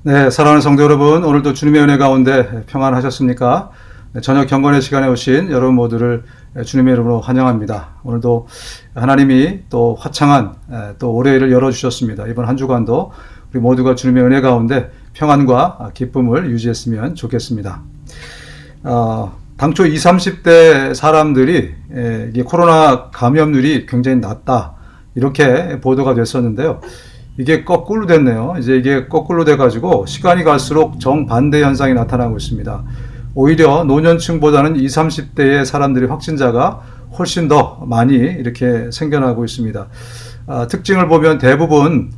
네, 사랑하는 성도 여러분, 오늘도 주님의 은혜 가운데 평안하셨습니까? 저녁 경건의 시간에 오신 여러분 모두를 주님의 이름으로 환영합니다. 오늘도 하나님이 또 화창한 또 올해를 열어주셨습니다. 이번 한 주간도 우리 모두가 주님의 은혜 가운데 평안과 기쁨을 유지했으면 좋겠습니다. 당초 20, 30대 사람들이 이게 코로나 감염률이 굉장히 낮다, 이렇게 보도가 됐었는데요. 이게 거꾸로 됐네요. 이제 이게 거꾸로 돼가지고 시간이 갈수록 정반대 현상이 나타나고 있습니다. 오히려 노년층보다는 20, 30대의 사람들이 확진자가 훨씬 더 많이 이렇게 생겨나고 있습니다. 특징을 보면 대부분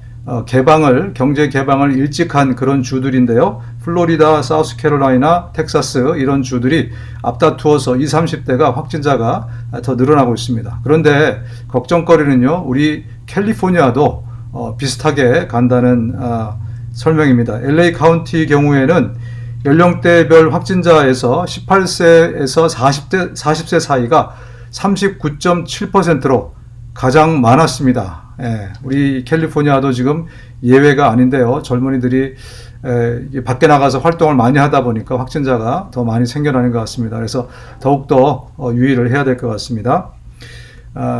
경제 개방을 일찍 한 그런 주들인데요. 플로리다, 사우스캐롤라이나, 텍사스 이런 주들이 앞다투어서 20, 30대가 확진자가 더 늘어나고 있습니다. 그런데 걱정거리는요, 우리 캘리포니아도 비슷하게 간다는 설명입니다. LA 카운티 경우에는 연령대별 확진자에서 18세에서 40세 사이가 39.7%로 가장 많았습니다. 우리 캘리포니아도 지금 예외가 아닌데요. 젊은이들이 밖에 나가서 활동을 많이 하다 보니까 확진자가 더 많이 생겨나는 것 같습니다. 그래서 더욱더 유의를 해야 될 것 같습니다.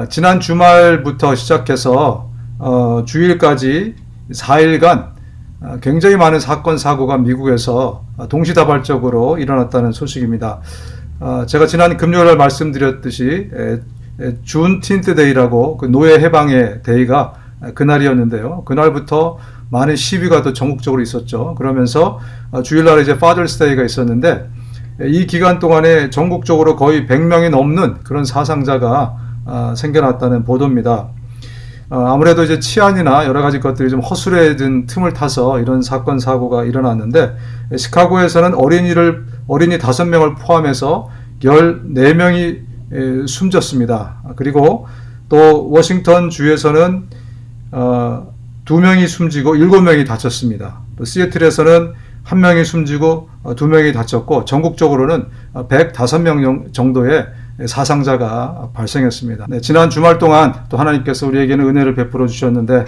지난 주말부터 시작해서 주일까지 4일간 굉장히 많은 사건 사고가 미국에서 동시다발적으로 일어났다는 소식입니다. 제가 지난 금요일날 말씀드렸듯이 준틴트 데이라고 그 노예 해방의 데이가 그날이었는데요. 그날부터 많은 시위가 또 전국적으로 있었죠. 그러면서 주일날 이제 파더스 데이가 있었는데, 이 기간 동안에 전국적으로 거의 100명이 넘는 그런 사상자가 생겨났다는 보도입니다. 아무래도 이제 치안이나 여러 가지 것들이 좀 허술해진 틈을 타서 이런 사건 사고가 일어났는데, 시카고에서는 어린이 5명을 포함해서 14명이 숨졌습니다. 그리고 또 워싱턴 주에서는 2명이 숨지고 7명이 다쳤습니다. 또 시애틀에서는 1명이 숨지고 2명이 다쳤고, 전국적으로는 105명 정도의 사상자가 발생했습니다. 네, 지난 주말 동안 또 하나님께서 우리에게는 은혜를 베풀어 주셨는데,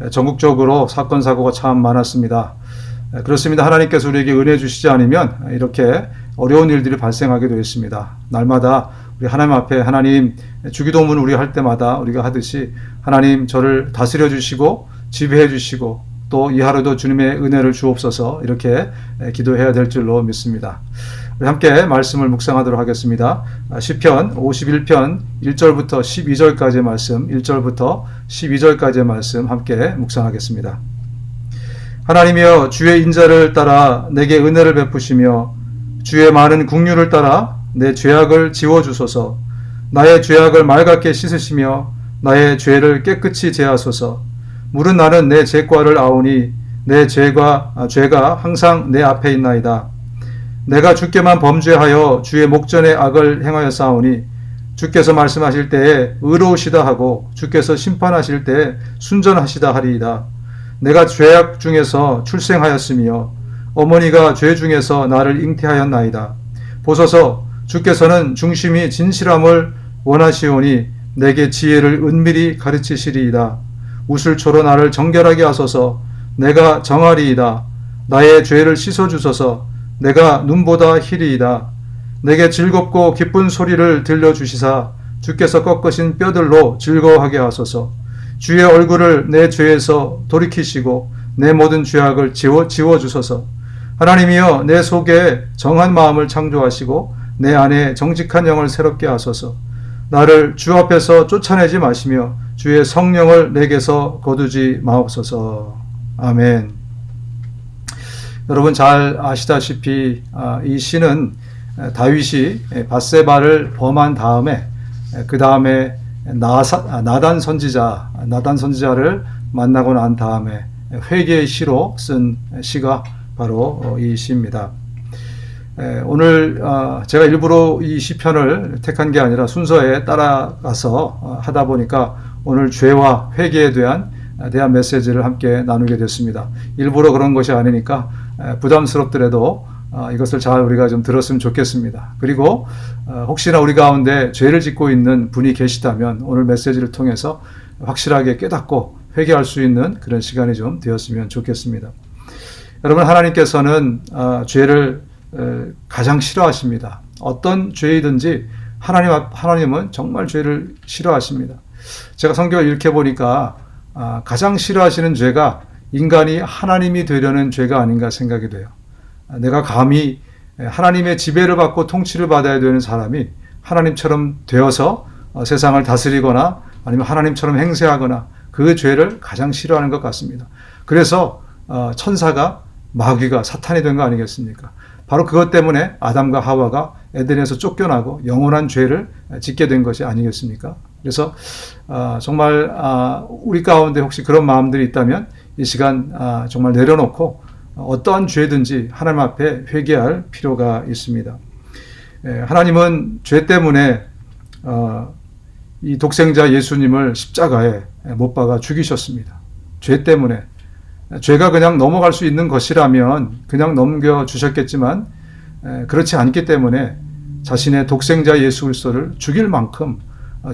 전국적으로 사건 사고가 참 많았습니다. 그렇습니다. 하나님께서 우리에게 은혜 주시지 않으면 이렇게 어려운 일들이 발생하게 되어 있습니다. 날마다 우리 하나님 앞에, 하나님 주기도문 우리 할 때마다 우리가 하듯이, 하나님 저를 다스려 주시고 지배해 주시고 또 이 하루도 주님의 은혜를 주옵소서, 이렇게 기도해야 될 줄로 믿습니다. 우리 함께 말씀을 묵상하도록 하겠습니다. 시편 51편 1절부터 12절까지의 말씀, 1절부터 12절까지의 말씀 함께 묵상하겠습니다. 하나님이여, 주의 인자를 따라 내게 은혜를 베푸시며 주의 많은 긍휼을 따라 내 죄악을 지워주소서. 나의 죄악을 맑게 씻으시며 나의 죄를 깨끗이 제하소서. 물은 나는 내 죄과를 아오니 내 죄가 항상 내 앞에 있나이다. 내가 주께만 범죄하여 주의 목전에 악을 행하여 싸우니 주께서 말씀하실 때에 의로우시다 하고 주께서 심판하실 때에 순전하시다 하리이다. 내가 죄악 중에서 출생하였으며 어머니가 죄 중에서 나를 잉태하였나이다. 보소서, 주께서는 중심이 진실함을 원하시오니 내게 지혜를 은밀히 가르치시리이다. 우슬초로 나를 정결하게 하소서. 내가 정하리이다. 나의 죄를 씻어주소서. 내가 눈보다 희리이다. 내게 즐겁고 기쁜 소리를 들려주시사 주께서 꺾으신 뼈들로 즐거워하게 하소서. 주의 얼굴을 내 죄에서 돌이키시고 내 모든 죄악을 지워주소서. 하나님이여, 내 속에 정한 마음을 창조하시고 내 안에 정직한 영을 새롭게 하소서. 나를 주 앞에서 쫓아내지 마시며 주의 성령을 내게서 거두지 마옵소서. 아멘. 여러분 잘 아시다시피 이 시는 다윗이 밧세바를 범한 다음에 그 다음에 나단 선지자를 만나고 난 다음에 회개의 시로 쓴 시가 바로 이 시입니다. 오늘 제가 일부러 이 시편을 택한 게 아니라 순서에 따라가서 하다 보니까 오늘 죄와 회개에 대한 메시지를 함께 나누게 됐습니다. 일부러 그런 것이 아니니까 부담스럽더라도 이것을 잘 우리가 좀 들었으면 좋겠습니다. 그리고 혹시나 우리 가운데 죄를 짓고 있는 분이 계시다면 오늘 메시지를 통해서 확실하게 깨닫고 회개할 수 있는 그런 시간이 좀 되었으면 좋겠습니다. 여러분, 하나님께서는 죄를 가장 싫어하십니다. 어떤 죄이든지 하나님은 정말 죄를 싫어하십니다. 제가 성경을 이렇게 보니까 가장 싫어하시는 죄가 인간이 하나님이 되려는 죄가 아닌가 생각이 돼요. 내가 감히 하나님의 지배를 받고 통치를 받아야 되는 사람이 하나님처럼 되어서 세상을 다스리거나 아니면 하나님처럼 행세하거나 그 죄를 가장 싫어하는 것 같습니다. 그래서 천사가 마귀가 사탄이 된 거 아니겠습니까? 바로 그것 때문에 아담과 하와가 에덴에서 쫓겨나고 영원한 죄를 짓게 된 것이 아니겠습니까? 그래서 정말 우리 가운데 혹시 그런 마음들이 있다면 이 시간 정말 내려놓고 어떠한 죄든지 하나님 앞에 회개할 필요가 있습니다. 하나님은 죄 때문에 이 독생자 예수님을 십자가에 못 박아 죽이셨습니다. 죄 때문에. 죄가 그냥 넘어갈 수 있는 것이라면 그냥 넘겨주셨겠지만 그렇지 않기 때문에 자신의 독생자 예수 그리스도를 죽일 만큼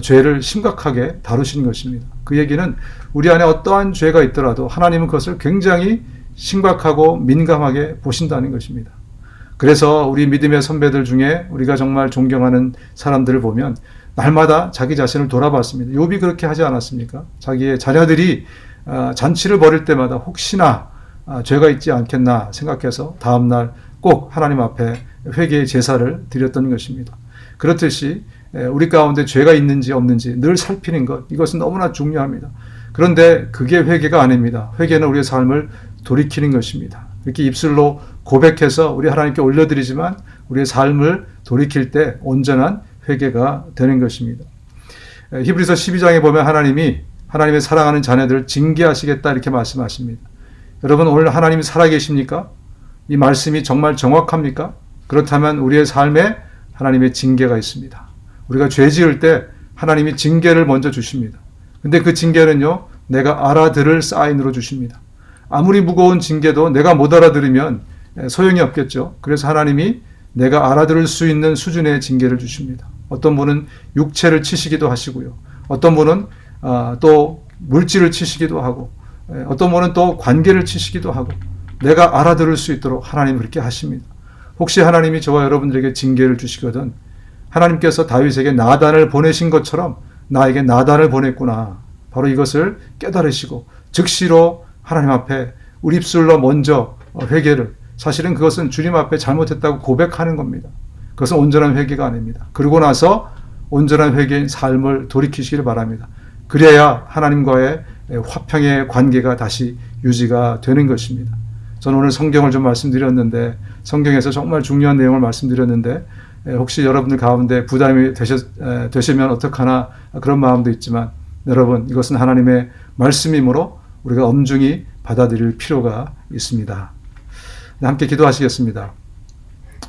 죄를 심각하게 다루신 것입니다. 그 얘기는 우리 안에 어떠한 죄가 있더라도 하나님은 그것을 굉장히 심각하고 민감하게 보신다는 것입니다. 그래서 우리 믿음의 선배들 중에 우리가 정말 존경하는 사람들을 보면 날마다 자기 자신을 돌아봤습니다. 욥이 그렇게 하지 않았습니까? 자기의 자녀들이 잔치를 벌일 때마다 혹시나 죄가 있지 않겠나 생각해서 다음날 꼭 하나님 앞에 회개의 제사를 드렸던 것입니다. 그렇듯이 우리 가운데 죄가 있는지 없는지 늘 살피는 것, 이것은 너무나 중요합니다. 그런데 그게 회개가 아닙니다. 회개는 우리의 삶을 돌이키는 것입니다. 이렇게 입술로 고백해서 우리 하나님께 올려드리지만 우리의 삶을 돌이킬 때 온전한 회개가 되는 것입니다. 히브리서 12장에 보면 하나님이 하나님의 사랑하는 자녀들을 징계하시겠다 이렇게 말씀하십니다. 여러분, 오늘 하나님이 살아계십니까? 이 말씀이 정말 정확합니까? 그렇다면 우리의 삶에 하나님의 징계가 있습니다. 우리가 죄 지을 때 하나님이 징계를 먼저 주십니다. 근데 그 징계는요, 내가 알아들을 사인으로 주십니다. 아무리 무거운 징계도 내가 못 알아들으면 소용이 없겠죠. 그래서 하나님이 내가 알아들을 수 있는 수준의 징계를 주십니다. 어떤 분은 육체를 치시기도 하시고요. 어떤 분은 또 물질을 치시기도 하고, 어떤 분은 또 관계를 치시기도 하고, 내가 알아들을 수 있도록 하나님은 그렇게 하십니다. 혹시 하나님이 저와 여러분들에게 징계를 주시거든 하나님께서 다윗에게 나단을 보내신 것처럼 나에게 나단을 보냈구나, 바로 이것을 깨달으시고 즉시로 하나님 앞에 우리 입술로 먼저 회개를, 사실은 그것은 주님 앞에 잘못했다고 고백하는 겁니다. 그것은 온전한 회개가 아닙니다. 그러고 나서 온전한 회개인 삶을 돌이키시기를 바랍니다. 그래야 하나님과의 화평의 관계가 다시 유지가 되는 것입니다. 저는 오늘 성경을 좀 말씀드렸는데, 성경에서 정말 중요한 내용을 말씀드렸는데 혹시 여러분들 가운데 부담이 되시면 어떡하나 그런 마음도 있지만, 여러분, 이것은 하나님의 말씀이므로 우리가 엄중히 받아들일 필요가 있습니다. 함께 기도하시겠습니다.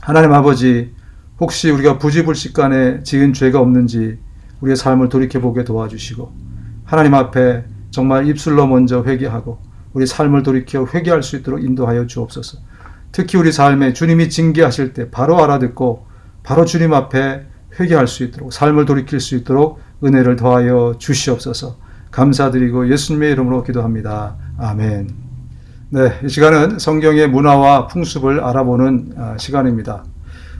하나님 아버지, 혹시 우리가 부지불식간에 지은 죄가 없는지 우리의 삶을 돌이켜보게 도와주시고, 하나님 앞에 정말 입술로 먼저 회개하고 우리 삶을 돌이켜 회개할 수 있도록 인도하여 주옵소서. 특히 우리 삶에 주님이 징계하실 때 바로 알아듣고 바로 주님 앞에 회개할 수 있도록, 삶을 돌이킬 수 있도록 은혜를 더하여 주시옵소서. 감사드리고 예수님의 이름으로 기도합니다. 아멘. 네, 이 시간은 성경의 문화와 풍습을 알아보는 시간입니다.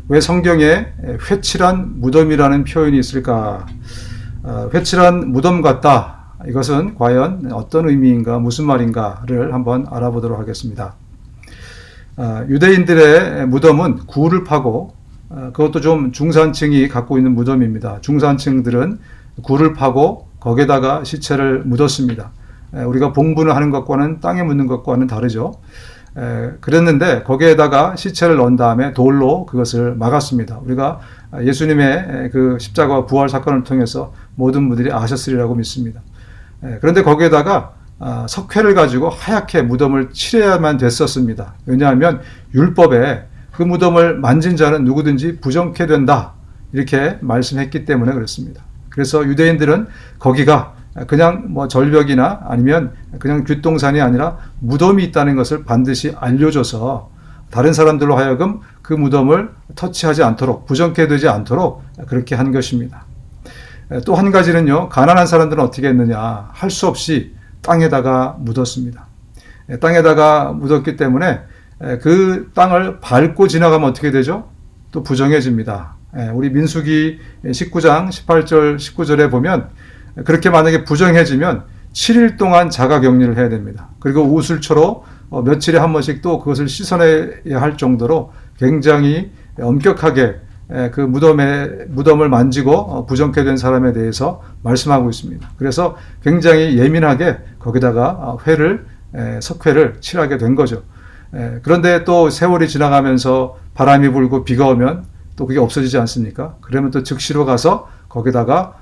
왜 성경에 회칠한 무덤이라는 표현이 있을까? 회칠한 무덤 같다. 이것은 과연 어떤 의미인가, 무슨 말인가를 한번 알아보도록 하겠습니다. 유대인들의 무덤은 굴을 파고, 그것도 좀 중산층이 갖고 있는 무덤입니다. 중산층들은 굴을 파고 거기에다가 시체를 묻었습니다. 우리가 봉분을 하는 것과는 땅에 묻는 것과는 다르죠. 그랬는데 거기에다가 시체를 넣은 다음에 돌로 그것을 막았습니다. 우리가 예수님의 그 십자가와 부활 사건을 통해서 모든 분들이 아셨으리라고 믿습니다. 그런데 거기에다가 석회를 가지고 하얗게 무덤을 칠해야만 됐었습니다. 왜냐하면 율법에 그 무덤을 만진 자는 누구든지 부정케 된다, 이렇게 말씀했기 때문에 그렇습니다. 그래서 유대인들은 거기가 그냥 절벽이나 아니면 그냥 뒷동산이 아니라 무덤이 있다는 것을 반드시 알려줘서 다른 사람들로 하여금 그 무덤을 터치하지 않도록, 부정케 되지 않도록 그렇게 한 것입니다. 또 한 가지는요, 가난한 사람들은 어떻게 했느냐, 할 수 없이 땅에다가 묻었습니다. 땅에다가 묻었기 때문에 그 땅을 밟고 지나가면 어떻게 되죠? 또 부정해집니다. 우리 민수기 19장 18절 19절에 보면 그렇게 만약에 부정해지면 7일 동안 자가격리를 해야 됩니다. 그리고 우슬초로 며칠에 한 번씩 또 그것을 씻어내야 할 정도로 굉장히 엄격하게 그 무덤을 만지고 부정케 된 사람에 대해서 말씀하고 있습니다. 그래서 굉장히 예민하게 거기다가 석회를 칠하게 된 거죠. 그런데 또 세월이 지나가면서 바람이 불고 비가 오면 또 그게 없어지지 않습니까? 그러면 또 즉시로 가서 거기다가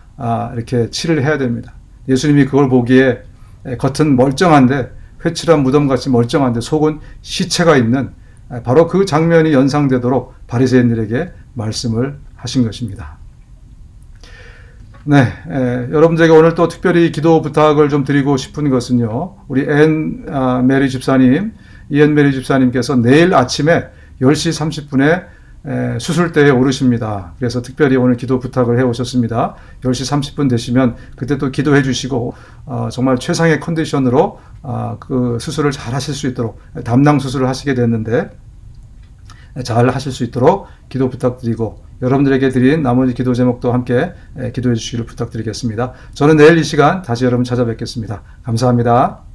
이렇게 칠을 해야 됩니다. 예수님이 그걸 보기에 겉은 멀쩡한데 회칠한 무덤같이 멀쩡한데 속은 시체가 있는 바로 그 장면이 연상되도록 바리새인들에게 말씀을 하신 것입니다. 네, 여러분들에게 오늘 또 특별히 기도 부탁을 좀 드리고 싶은 것은요. 우리 이앤 메리 집사님께서 내일 아침에 10시 30분에 수술대에 오르십니다. 그래서 특별히 오늘 기도 부탁을 해 오셨습니다. 10시 30분 되시면 그때 또 기도해 주시고 정말 최상의 컨디션으로 그 수술을 잘 하실 수 있도록 담낭 수술을 하시게 됐는데 잘 하실 수 있도록 기도 부탁드리고 여러분들에게 드린 나머지 기도 제목도 함께 기도해 주시기를 부탁드리겠습니다. 저는 내일 이 시간 다시 여러분 찾아뵙겠습니다. 감사합니다.